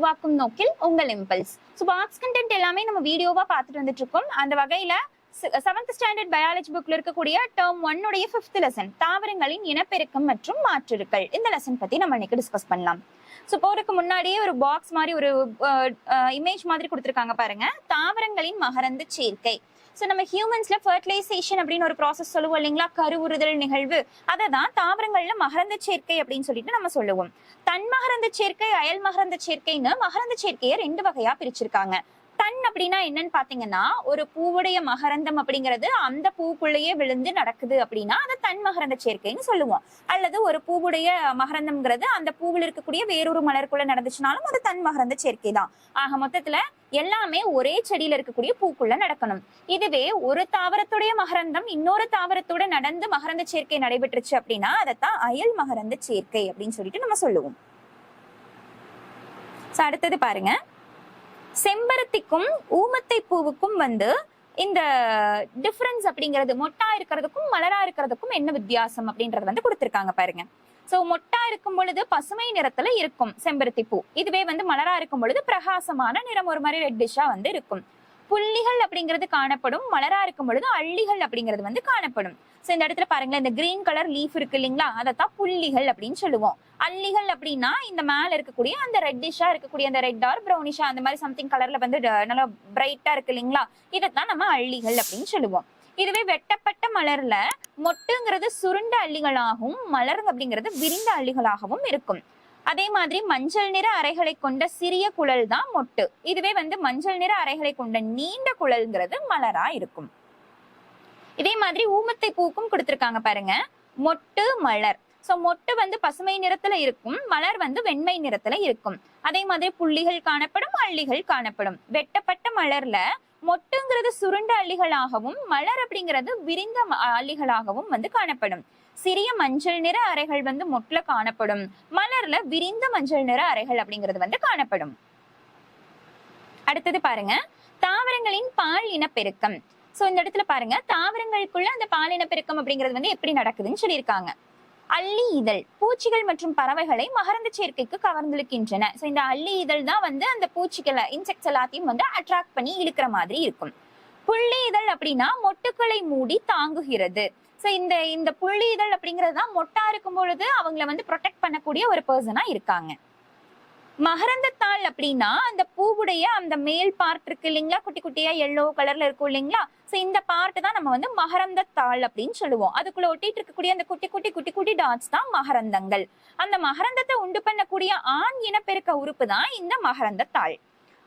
உருவாக்கும் நோக்கில் உங்கள் இம்பல்ஸ். ஸோ பாக்ஸ் கண்டென்ட் எல்லாமே நம்ம வீடியோவா பார்த்துட்டு வந்துட்டு இருக்கோம். அந்த வகையில 7th ஸ்டாண்டர்ட் பயாலஜி புக்ல இருக்கக்கூடிய டேர்ம் 1 உடைய 5th லெசன் தாவரங்களின் இனப்பெருக்கம் மற்றும் மாற்றுருக்கள், இந்த லெசன் பத்தி நம்ம இன்னைக்கு டிஸ்கஸ் பண்ணலாம். ஸோ போறதுக்கு முன்னாடியே ஒரு பாக்ஸ் மாதிரி ஒரு இமேஜ் மாதிரி கொடுத்துருக்காங்க பாருங்க, தாவரங்களின் மகரந்த சேர்க்கை. ஸோ நம்ம ஹியூமன்ஸ்ல ஃபர்டிலைசேஷன் அப்படின்னு ஒரு ப்ராசஸ் சொல்லுவோம் இல்லைங்களா, கருவுறுதல் நிகழ்வு. அதை தான் தாவரங்கள்ல மகரந்த சேர்க்கை அப்படின்னு சொல்லிட்டு நம்ம சொல்லுவோம். தன் மகரந்த சேர்க்கை, அயல் மகரந்த சேர்க்கைன்னு மகரந்த சேர்க்கையை 2 வகையா பிரிச்சிருக்காங்க. தன் அப்படின்னா என்னன்னு பாத்தீங்கன்னா, ஒரு பூவுடைய மகரந்தம் அப்படிங்கிறது அந்த பூக்குள்ளேயே விழுந்து நடக்குது அப்படின்னா அதை தன் மகரந்த சேர்க்கைன்னு சொல்லுவோம். அல்லது ஒரு பூவுடைய மகரந்தம்ங்கிறது அந்த பூவில் இருக்கக்கூடிய வேறொரு மலருக்குள்ள நடந்துச்சுனாலும் அது தன் மகரந்த சேர்க்கை தான். ஆக மொத்தத்துல எல்லாமே ஒரே செடியில இருக்கக்கூடிய பூக்குள்ள நடக்கணும். இதுவே ஒரு தாவரத்துடைய மகரந்தம் இன்னொரு தாவரத்தோட நடந்து மகரந்த சேர்க்கை நடைபெற்றுச்சு அப்படின்னா அதைத்தான் அயல் மகரந்த சேர்க்கை அப்படின்னு சொல்லிட்டு நம்ம சொல்லுவோம். அடுத்தது பாருங்க, செம்பருத்திக்கும் ஊமத்தை பூவுக்கும் இந்த டிஃபரன்ஸ் அப்படிங்கிறது, மொட்டா இருக்கிறதுக்கும் மலரா இருக்கிறதுக்கும் என்ன வித்தியாசம் அப்படின்றது கொடுத்திருக்காங்க பாருங்க. சோ மொட்டா இருக்கும் பொழுது பசுமை நிறத்துல இருக்கும் செம்பருத்தி பூ. இதுவே மலரா இருக்கும் பொழுது பிரகாசமான நிறம், ஒரு மாதிரி ரெட்டிஷா இருக்கும். புள்ளிகள் அப்படிங்கிறது காணப்படும், மலரா இருக்கும் பொழுது அள்ளிகள் அப்படிங்கிறது காணப்படும். சோ இந்த இடத்துல பாருங்களேன், இந்த கிரீன் கலர் லீஃப் இருக்கு இல்லைங்களா, அதைத்தான் புள்ளிகள் அப்படின்னு சொல்லுவோம். அள்ளிகள் அப்படின்னா இந்த மேல இருக்கக்கூடிய அந்த ரெட்டிஷா இருக்கக்கூடிய அந்த ரெட் ஆர் ப்ரௌனிஷா அந்த மாதிரி சம்திங் கலர்ல நல்லா பிரைட்டா இருக்கு இல்லைங்களா, இதைத்தான் நம்ம அள்ளிகள் அப்படின்னு சொல்லுவோம். இதுவே வெட்டப்பட்ட மலர்ல மொட்டுங்கிறது சுருண்ட அள்ளிகளாகவும் மலர் அப்படிங்கிறது விரிந்த அள்ளிகளாகவும் இருக்கும். அதே மாதிரி மஞ்சள் நிற அறைகளை கொண்ட சிறிய குழல் தான் மொட்டு. இதுவே மஞ்சள் நிற அறைகளை கொண்ட நீண்ட குழல்ங்கிறது மலரா இருக்கும். இதே மாதிரி ஊமத்தை பூக்கும் கொடுத்திருக்காங்க பாருங்க, மொட்டு மலர். சோ மொட்டு பசுமை நிறத்துல இருக்கும், மலர் வெண்மை நிறத்துல இருக்கும். அதே மாதிரி புள்ளிகள் காணப்படும், அள்ளிகள் காணப்படும். வெட்டப்பட்ட மலர்ல மொட்டுங்கிறது சுருண்ட அள்ளிகளாகவும் மலர் அப்படிங்கிறது விரிந்த அள்ளிகளாகவும் காணப்படும். சிறிய மஞ்சள் நிற அறைகள் மொட்டுல காணப்படும், மலர்ல விரிந்த மஞ்சள் நிற அறைகள் அப்படிங்கிறது காணப்படும். அடுத்தது பாருங்க, தாவரங்களின் பால் இனப்பெருக்கம். சோ இந்த இடத்துல பாருங்க, தாவரங்களுக்குள்ள அந்த பால் இனப்பெருக்கம் அப்படிங்கிறது எப்படி நடக்குதுன்னு சொல்லியிருக்காங்க. அள்ளி இதழ் பூச்சிகள் மற்றும் பறவைகளை மகரந்த சேர்க்கைக்கு கவர்ந்திழுக்கின்றன. சோ இந்த அள்ளி இதழ் தான் அந்த பூச்சிகளை, இன்செக்ட்ஸ் எல்லாத்தையும் அட்ராக்ட் பண்ணி இழுக்கிற மாதிரி இருக்கும். புள்ளி இதழ் அப்படின்னா மொட்டுக்களை மூடி தாங்குகிறது. சோ இந்த புள்ளி இதழ் அப்படிங்கிறது தான் மொட்டா இருக்கும் பொழுது அவங்களை ப்ரொடெக்ட் பண்ணக்கூடிய ஒரு பர்சனா இருக்காங்க. மகரந்த தாள் அப்படின்னா அந்த பூவுடைய அந்த மேல் பார்ட் இருக்கு இல்லைங்களா, குட்டி குட்டியா எல்லோ கலர்ல இருக்கும் இல்லைங்களா, சோ இந்த பார்ட் தான் நம்ம மகரந்த தாள் அப்படின்னு சொல்லுவோம். அதுக்குள்ள ஒட்டிட்டு இருக்கக்கூடிய அந்த குட்டி குட்டி குட்டி குட்டி டாட்ஸ் தான் மகரந்தங்கள். அந்த மகரந்தத்தை உண்டு பண்ணக்கூடிய ஆண் இனப்பெருக்க உறுப்பு தான் இந்த மகரந்த தாள்.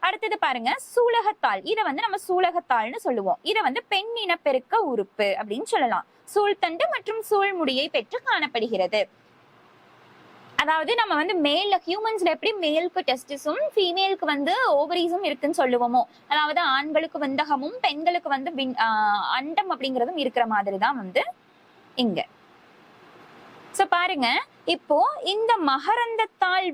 அடுத்தது பாருங்க, சூலகத்தாள். இதை நம்ம சூலகத்தாள்னு சொல்லுவோம். இதை பெண் இனப்பெருக்க உறுப்பு அப்படின்னு சொல்லலாம். சூழ்தண்டு மற்றும் சூழ்முடியை பெற்று காணப்படுகிறது. அதாவது நம்ம மேல் ஹியூமன்ஸ்ல எப்படி மேலுக்கு டெஸ்டிஸும் ஃபீமேலுக்கு ஓவரீஸும் இருக்குன்னு சொல்லுவோமோ, அதாவது ஆண்களுக்கு விந்தகமும் பெண்களுக்கு அண்டம் அப்படிங்கிறதும் இருக்கிற மாதிரி தான் இங்க. சோ பாருங்க, இப்போ இந்த மகரந்தத்தாள்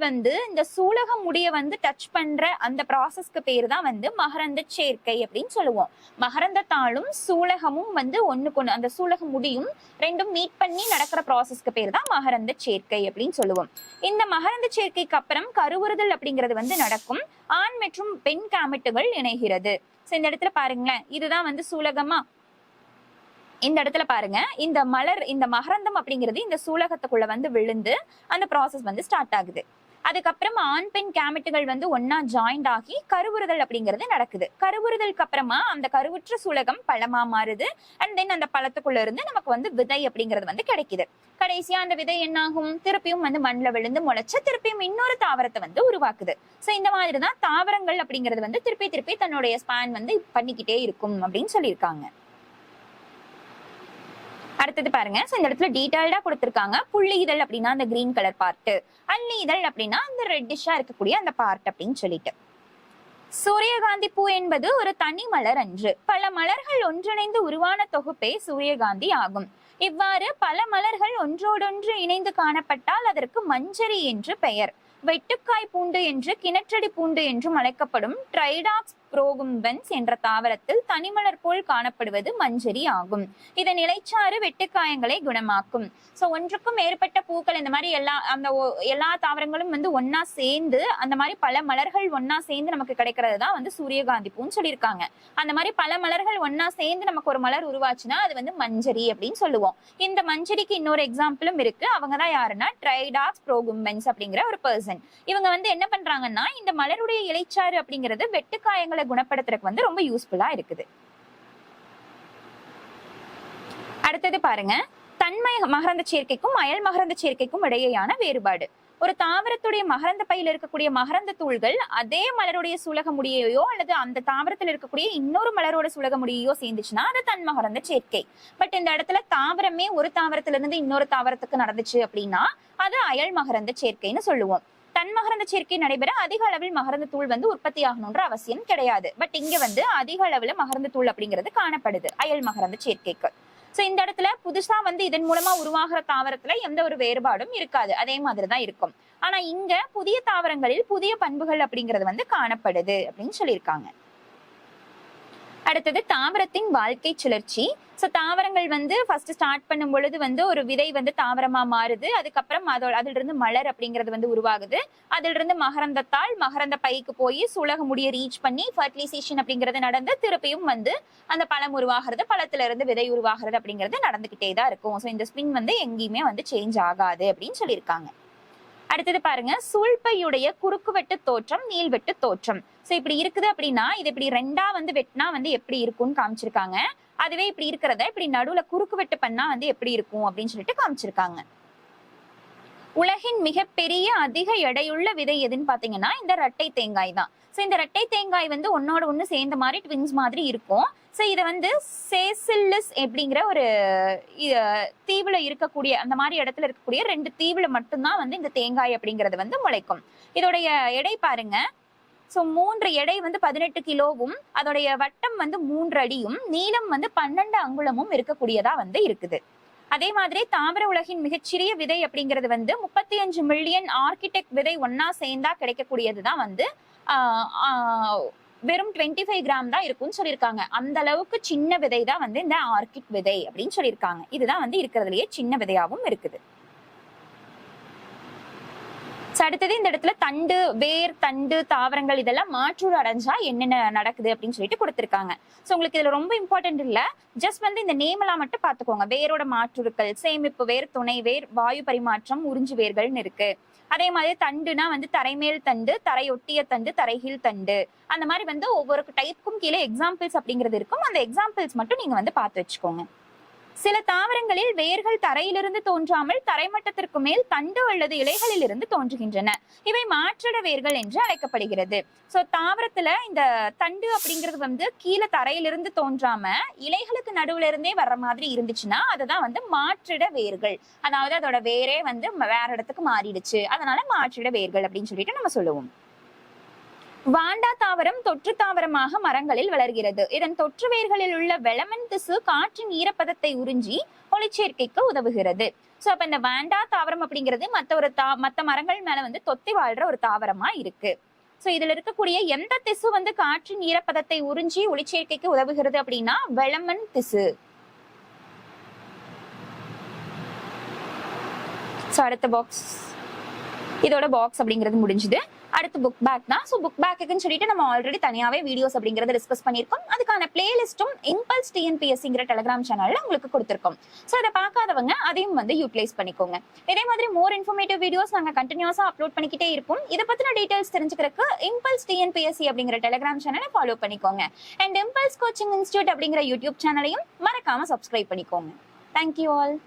இந்த சூலக முடிய டச் பண்ற அந்த ப்ராசஸ்க்கு பேரு தான் மகரந்த சேர்க்கை அப்படின்னு சொல்லுவோம். மகரந்தத்தாளும் சூலகமும் ஒண்ணுக்கு ஒண்ணு, அந்த சூலக முடியும் ரெண்டும் மீட் பண்ணி நடக்கிற ப்ராசஸ்க்கு பேரு தான் மகரந்த சேர்க்கை அப்படின்னு சொல்லுவோம். இந்த மகரந்த சேர்க்கைக்கு அப்புறம் கருவுறுதல் அப்படிங்கிறது நடக்கும். ஆண் மற்றும் பெண் கேமெட்டுகள் இணைகிறது. சோ இந்த இடத்துல பாருங்களேன், இதுதான் சூலகமா. இந்த இடத்துல பாருங்க, இந்த மகரந்தம் அப்படிங்கிறது இந்த சூலகத்துக்குள்ள விழுந்து அந்த ப்ராசஸ் ஸ்டார்ட் ஆகுது. அதுக்கப்புறம் ஆண் பெண் கேமெட்டுகள் ஒன்னா ஜாயிண்ட் ஆகி கருவுறுதல் அப்படிங்கிறது நடக்குது. கருவுறுதலுக்கு அப்புறமா அந்த கருவுற்ற சூலகம் பழமா மாறுது. அண்ட் தென் அந்த பழத்துக்குள்ள இருந்து நமக்கு விதை அப்படிங்கிறது கிடைக்குது. கடைசியா அந்த விதை என்னாகும், திருப்பியும் மண்ணுல விழுந்து முளைச்சு திருப்பியும் இன்னொரு தாவரத்தை உருவாக்குது. சோ இந்த மாதிரிதான் தாவரங்கள் அப்படிங்கிறது திருப்பி திருப்பி தன்னுடைய ஸ்பான் பண்ணிக்கிட்டே இருக்கும் அப்படின்னு சொல்லியிருக்காங்க. அடுத்தது பாருங்க, இந்த இடத்துல டீடைல்டா கொடுத்திருக்காங்க. புள்ளி இதழ் அப்படின்னா அந்த கிரீன் கலர் பார்ட், அள்ளி இதழ் அப்படின்னா அந்த ரெட்டிஷா இருக்கக்கூடிய அந்த பார்ட் அப்படின்னு சொல்லிட்டு. சூரியகாந்தி பூ என்பது ஒரு தனி மலர் அன்று. பல மலர்கள் ஒன்றிணைந்து உருவான தொகுப்பே சூரியகாந்தி ஆகும். இவ்வாறு பல மலர்கள் ஒன்றோடொன்று இணைந்து காணப்பட்டால் அதற்கு மஞ்சரி என்று பெயர். வெட்டுக்காய் பூண்டு என்று, கிணற்றடி பூண்டு என்றும் அழைக்கப்படும் ட்ரைடாக்ஸ் புரோகும்பன்ஸ் என்ற தாவரத்தில் தனிமலர் போல் காணப்படுவது மஞ்சரி ஆகும். இதன் இலைச்சாறு வெட்டுக்காயங்களை குணமாக்கும். சோ ஒன்றுக்கும் மேற்பட்ட பூக்கள் இந்த மாதிரி எல்லா தாவரங்களும் வந்து ஒன்னா சேர்ந்து அந்த மாதிரி பல மலர்கள் ஒன்னா சேர்ந்து நமக்கு கிடைக்கிறது தான் வந்து சூரியகாந்தி பூன்னு சொல்லியிருக்காங்க. அந்த மாதிரி பல மலர்கள் ஒன்னா சேர்ந்து நமக்கு ஒரு மலர் உருவாச்சுன்னா அது வந்து மஞ்சரி அப்படின்னு சொல்லுவோம். இந்த மஞ்சரிக்கு இன்னொரு எக்ஸாம்பிளும் இருக்கு. அவங்கதான் யாருன்னா ட்ரைடாக்ஸ் புரோகும்பன்ஸ் அப்படிங்கிற ஒரு பர்சன். இவங்க வந்து என்ன பண்றாங்கன்னா இந்த மலருடைய இலைச்சாறு அப்படிங்கிறது வெட்டுக்காயங்களை குணப்படுத்துறதுக்கு வந்து ரொம்ப யூஸ்ஃபுல்லா இருக்குது. அடுத்தது பாருங்க, தன்மை மகரந்த சேர்க்கைக்கும் அயல் மகரந்த சேர்க்கைக்கும் இடையேயான வேறுபாடு. ஒரு தாவரத்துடைய மகரந்த பையில இருக்கக்கூடிய மகரந்த தூள்கள் அதே மலருடைய சூலக முடியையோ அல்லது அந்த தாவரத்தில் இருக்கக்கூடிய இன்னொரு மலரோட சூலக முடியையோ சேர்ந்துச்சுன்னா அது தன் மகரந்த சேர்க்கை. பட் இந்த இடத்துல தாவரமே ஒரு தாவரத்துல இருந்து இன்னொரு தாவரத்துக்கு நடந்துச்சு அப்படின்னா அது அயல் மகரந்த சேர்க்கைன்னு சொல்லுவோம். தன் மகரந்த சேர்க்கை நடைபெற அதிக அளவில் மகரந்த தூள் வந்து உற்பத்தி ஆகணும்ன்ற அவசியம் கிடையாது. பட் இங்க வந்து அதிக அளவுல மகரந்த தூள் அப்படிங்கிறது காணப்படுது அயல் மகரந்த சேர்க்கைக்கு. சோ இந்த இடத்துல புதுசா வந்து இதன் மூலமா உருவாகிற தாவரத்துல எந்த ஒரு வேறுபாடும் இருக்காது, அதே மாதிரிதான் இருக்கும். ஆனா இங்க புதிய தாவரங்களில் புதிய பண்புகள் அப்படிங்கிறது வந்து காணப்படுது அப்படின்னு சொல்லியிருக்காங்க. அடுத்தது தாவரத்தின் வாழ்க்கை சுழற்சி. சோ தாவரங்கள் வந்து ஃபர்ஸ்ட் ஸ்டார்ட் பண்ணும் பொழுது வந்து ஒரு விதை வந்து தாவரமா மாறுது. அதுக்கப்புறம் அதுல இருந்து மலர் அப்படிங்கிறது வந்து உருவாகுது. அதுல இருந்து மகரந்தத்தால் மகரந்த பைக்கு போய் சூலக முடிய ரீச் பண்ணி ஃபர்டிலைசேஷன் அப்படிங்கிறது நடந்து திருப்பியும் வந்து அந்த பழம் உருவாகிறது, பழத்துல இருந்து விதை உருவாகிறது அப்படிங்கிறது நடந்துகிட்டே தான் இருக்கும். சோ இந்த ஸ்பிரிங் வந்து எங்கேயுமே வந்து சேஞ்ச் ஆகாது அப்படின்னு சொல்லியிருக்காங்க. அடுத்தது பாருங்க, சூழ்பையுடைய குறுக்குவெட்டு தோற்றம் நீள்வெட்டு தோற்றம். சோ இப்படி இருக்குது அப்படின்னா இது இப்படி ரெண்டா வந்து வெட்டினா வந்து எப்படி இருக்கும்னு காமிச்சிருக்காங்க. அதுவே இப்படி இருக்கிறத இப்படி நடுவுல குறுக்கு வெட்டு பண்ணா வந்து எப்படி இருக்கும் அப்படின்னு சொல்லிட்டு காமிச்சிருக்காங்க. உலகின் மிகப்பெரிய அதிக எடையுள்ள விதை எதுன்னு பாத்தீங்கன்னா இந்த ரெட்டை தேங்காய் தான். சோ இந்த ரெட்டை தேங்காய் வந்து ஒன்னோட ஒண்ணு சேர்ந்த மாதிரி ட்வின்ஸ் மாதிரி இருக்கும். சோ இதை வந்து சேசில்லஸ் அப்படிங்கிற ஒரு தீவுல இருக்கக்கூடிய அந்த மாதிரி இடத்துல இருக்கக்கூடிய 2 தீவுல மட்டும்தான் வந்து இந்த தேங்காய் அப்படிங்கிறது வந்து முளைக்கும். இதோடைய எடை பாருங்க. சோ 3 எடை வந்து 18 கிலோவும் அதோடைய வட்டம் வந்து 3 அடியும் நீளம் வந்து 12 அங்குலமும் இருக்கக்கூடியதா வந்து இருக்குது. அதே மாதிரி தாவர உலகின் மிகச்சிறிய விதை அப்படிங்கிறது வந்து 35 மில்லியன் ஆர்கிடெக்ட் விதை ஒன்னா சேர்ந்தா கிடைக்கக்கூடியதுதான் வந்து வெறும் 25 கிராம் தான் இருக்கும்னு சொல்லியிருக்காங்க. அந்த அளவுக்கு சின்ன விதை தான் வந்து இந்த ஆர்கிட் விதை அப்படின்னு சொல்லியிருக்காங்க. இதுதான் வந்து இருக்கிறதுலயே சின்ன விதையாவும் இருக்குது. அடுத்தது இந்த இடத்துல தண்டு, வேர், தண்டு, தாவரங்கள் இதெல்லாம் மாற்றூறு அடைஞ்சா என்னென்ன நடக்குது அப்படின்னு சொல்லிட்டு கொடுத்திருக்காங்க. சோ உங்களுக்கு இதுல ரொம்ப இம்பார்ட்டன்ட் இல்ல, ஜஸ்ட் வந்து இந்த நேம் எல்லாம் மட்டும் பாத்துக்கோங்க. வேரோட மாற்றுருக்கள், சேமிப்பு வேர், துணை வேர், வாயு பரிமாற்றம், உறிஞ்சு வேர்கள்னு இருக்கு. அதே மாதிரி தண்டுனா வந்து தரைமேல் தண்டு, தரையொட்டிய தண்டு, தரைகீழ் தண்டு, அந்த மாதிரி வந்து ஒவ்வொரு டைப்புக்கும் கீழே எக்ஸாம்பிள்ஸ் அப்படிங்கிறது இருக்கும். அந்த எக்ஸாம்பிள்ஸ் மட்டும் நீங்க வந்து பார்த்து வச்சுக்கோங்க. சில தாவரங்களில் வேர்கள் தரையிலிருந்து தோன்றாமல் தரைமட்டத்திற்கு மேல் தண்டு அல்லது இலைகளில் இருந்து தோன்றுகின்றன. இவை மாற்றட வேர்கள் என்று அழைக்கப்படுகிறது. சோ தாவரத்துல இந்த தண்டு அப்படிங்கிறது வந்து கீழே தரையிலிருந்து தோன்றாம இலைகளுக்கு நடுவுல இருந்தே வர்ற மாதிரி இருந்துச்சுன்னா அதுதான் வந்து மாற்றிட வேர்கள். அதாவது அதோட வேரே வந்து வேற இடத்துக்கு மாறிடுச்சு, அதனால மாற்றிட வேர்கள் அப்படின்னு சொல்லிட்டு நம்ம சொல்லுவோம். வாண்டா தாவரம் தொற்று தாவரமாக மரங்களில் வளர்கிறது. இதன் தொற்று வேர்களில் உள்ள வெளமன் திசு காற்றின் ஈரப்பதத்தை உறிஞ்சி ஒளிச்சேர்க்கைக்கு உதவுகிறது. சோ அப்ப இந்த வாண்டா தாவரம் அப்படிங்கிறது மத்த மரங்கள் மேல வந்து தொத்தி வாழ்ற ஒரு தாவரமா இருக்கு. சோ இதுல இருக்கக்கூடிய எந்த திசு வந்து காற்றின் ஈரப்பதத்தை உறிஞ்சி ஒளிச்சேர்க்கைக்கு உதவுகிறது அப்படின்னா வெளமன் திசு. சோ அடுத்த பாக்ஸ், இதோட பாக்ஸ் அப்படிங்கிறது முடிஞ்சது. அடுத்து புக் பேக் தான். ஸோ புக் பேக்குன்னு சொல்லிட்டு நம்ம ஆல்ரெடி தனியாவே வீடியோஸ் அப்படிங்கறத டிஸ்கஸ் பண்ணியிருக்கோம். அதுக்கான பிளேலிஸ்டும் இம்பல்ஸ் டிஎன்பிஎஸ்சிங்கிற டெலிகிராம் சேனல்ல உங்களுக்கு கொடுத்துருக்கோம். ஸோ அதை பார்க்காதவங்க அதையும் வந்து யூட்டிலைஸ் பண்ணிக்கோங்க. இதே மாதிரி மோர் இன்ஃபர்மேட்டிவ் வீடியோஸ் நாங்கள் கண்டினியூஸா அப்லோட் பண்ணிக்கிட்டே இருப்போம். இதை பத்தின டீடைல்ஸ் தெரிஞ்சுக்கிறதுக்கு இம்பல்ஸ் டிஎன்பிஎஸ்சி அப்படிங்கிற டெலிகிராம் சேனலை ஃபாலோ பண்ணிக்கோங்க. அண்ட் இம்பல்ஸ் கோச்சிங் இன்ஸ்டியூட் அப்படிங்கிற யூடியூப் சேனலையும் மறக்காம சப்ஸ்கிரைப் பண்ணிக்கோங்க. Thank you all.